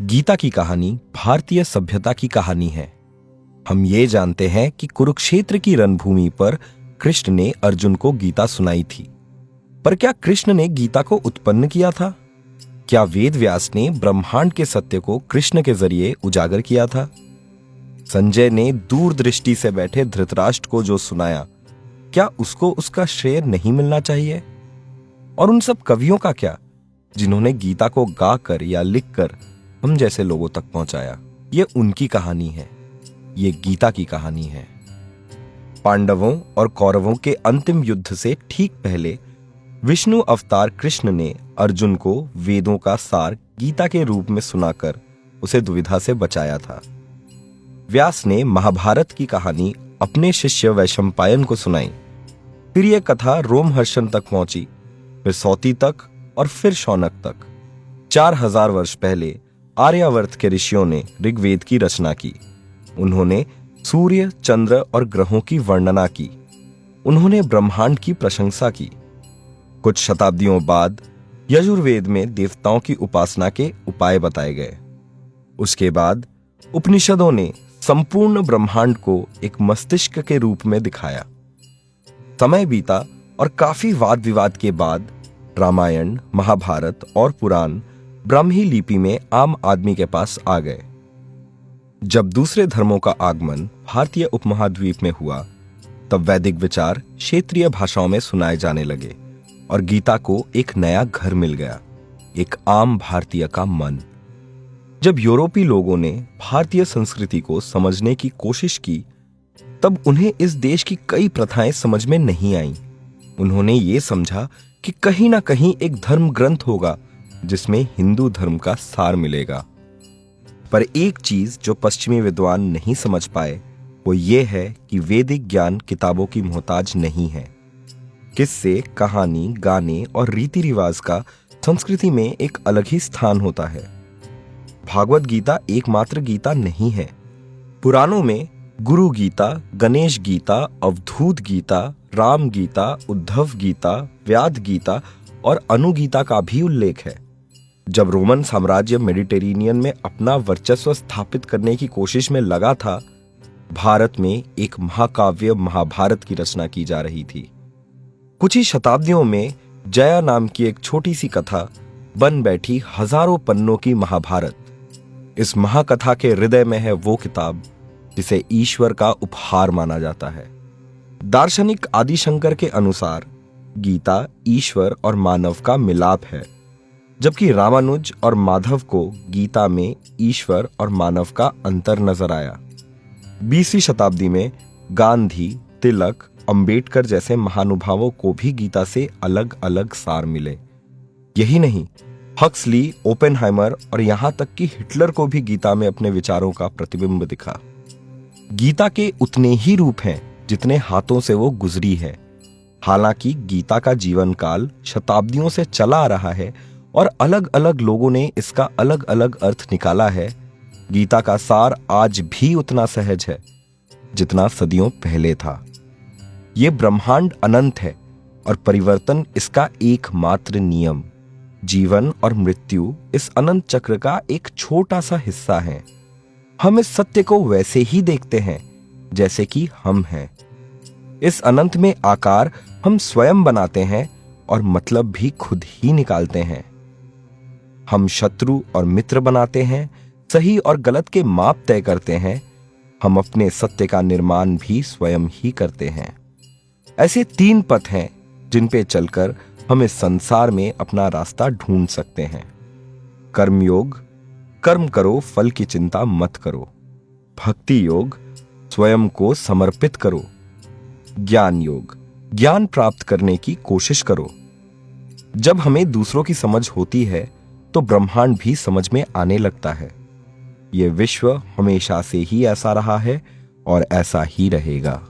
गीता की कहानी भारतीय सभ्यता की कहानी है। हम ये जानते हैं कि कुरुक्षेत्र की रणभूमि पर कृष्ण ने अर्जुन को गीता सुनाई थी। पर क्या कृष्ण ने गीता को उत्पन्न किया था? क्या वेद व्यास ने ब्रह्मांड के सत्य को कृष्ण के जरिए उजागर किया था? संजय ने दूरदृष्टि से बैठे धृतराष्ट्र को जो सुनाया, क्या उसको उसका श्रेय नहीं मिलना चाहिए? और उन सब कवियों का क्या, जिन्होंने गीता को गाकर या लिखकर हम जैसे लोगों तक पहुंचाया? ये उनकी कहानी है, ये गीता की कहानी है। पांडवों और कौरवों के अंतिम युद्ध से ठीक पहले विष्णु अवतार कृष्ण ने अर्जुन को वेदों का सार गीता के रूप में सुनाकर उसे दुविधा से बचाया था। व्यास ने महाभारत की कहानी अपने शिष्य वैशंपायन को सुनाई। फिर यह कथा रोमहर्षण तक पहुंची, फिर सौती तक और फिर शौनक तक। 4000 वर्ष पहले आर्यावर्त के ऋषियों ने ऋग्वेद की रचना की। उन्होंने सूर्य, चंद्र और ग्रहों की वर्णना की। उन्होंने ब्रह्मांड की प्रशंसा की। कुछ शताब्दियों बाद यजुर्वेद में देवताओं की उपासना के उपाय बताए गए। उसके बाद उपनिषदों ने संपूर्ण ब्रह्मांड को एक मस्तिष्क के रूप में दिखाया। समय बीता और काफी वाद विवाद के बाद रामायण, महाभारत और पुराण ब्राह्मी लिपि में आम आदमी के पास आ गए। जब दूसरे धर्मों का आगमन भारतीय उपमहाद्वीप में हुआ, तब वैदिक विचार क्षेत्रीय भाषाओं में सुनाए जाने लगे और गीता को एक नया घर मिल गया, एक आम भारतीय का मन। जब यूरोपीय लोगों ने भारतीय संस्कृति को समझने की कोशिश की, तब उन्हें इस देश की कई प्रथाएं समझ में नहीं आईं। उन्होंने ये समझा कि कहीं ना कहीं एक धर्म ग्रंथ होगा जिसमें हिंदू धर्म का सार मिलेगा। पर एक चीज जो पश्चिमी विद्वान नहीं समझ पाए, वो ये है कि वैदिक ज्ञान किताबों की मोहताज नहीं है। किस्से, कहानी, गाने और रीति रिवाज का संस्कृति में एक अलग ही स्थान होता है। भागवत गीता एकमात्र गीता नहीं है। पुराणों में गुरु गीता, गणेश गीता, अवधूत गीता, राम गीता, उद्धव गीता, व्याद गीता और अनुगीता का भी उल्लेख है। जब रोमन साम्राज्य मेडिटेरेनियन में अपना वर्चस्व स्थापित करने की कोशिश में लगा था, भारत में एक महाकाव्य महाभारत की रचना की जा रही थी। कुछ ही शताब्दियों में जया नाम की एक छोटी सी कथा बन बैठी हजारों पन्नों की महाभारत। इस महाकथा के हृदय में है वो किताब जिसे ईश्वर का उपहार माना जाता है। दार्शनिक आदिशंकर के अनुसार गीता ईश्वर और मानव का मिलाप है, जबकि रामानुज और माधव को गीता में ईश्वर और मानव का अंतर नजर आया। 20वीं शताब्दी में गांधी, तिलक, अंबेडकर जैसे महानुभावों को भी गीता से अलग अलग सार मिले। यही नहीं, हक्सली, ओपेनहाइमर और यहां तक कि हिटलर को भी गीता में अपने विचारों का प्रतिबिंब दिखा। गीता के उतने ही रूप हैं जितने हाथों से वो गुजरी है। हालांकि गीता का जीवन काल शताब्दियों से चला आ रहा है और अलग अलग लोगों ने इसका अलग अलग अर्थ निकाला है, गीता का सार आज भी उतना सहज है जितना सदियों पहले था। ये ब्रह्मांड अनंत है और परिवर्तन इसका एकमात्र नियम। जीवन और मृत्यु इस अनंत चक्र का एक छोटा सा हिस्सा है। हम इस सत्य को वैसे ही देखते हैं जैसे कि हम हैं। इस अनंत में आकार हम स्वयं बनाते हैं और मतलब भी खुद ही निकालते हैं। हम शत्रु और मित्र बनाते हैं, सही और गलत के माप तय करते हैं। हम अपने सत्य का निर्माण भी स्वयं ही करते हैं। ऐसे 3 पथ हैं जिन पे चलकर हम इस संसार में अपना रास्ता ढूंढ सकते हैं। कर्मयोग, कर्म करो, फल की चिंता मत करो। भक्ति योग, स्वयं को समर्पित करो। ज्ञान योग, ज्ञान प्राप्त करने की कोशिश करो। जब हमें दूसरों की समझ होती है तो ब्रह्मांड भी समझ में आने लगता है। यह विश्व हमेशा से ही ऐसा रहा है और ऐसा ही रहेगा।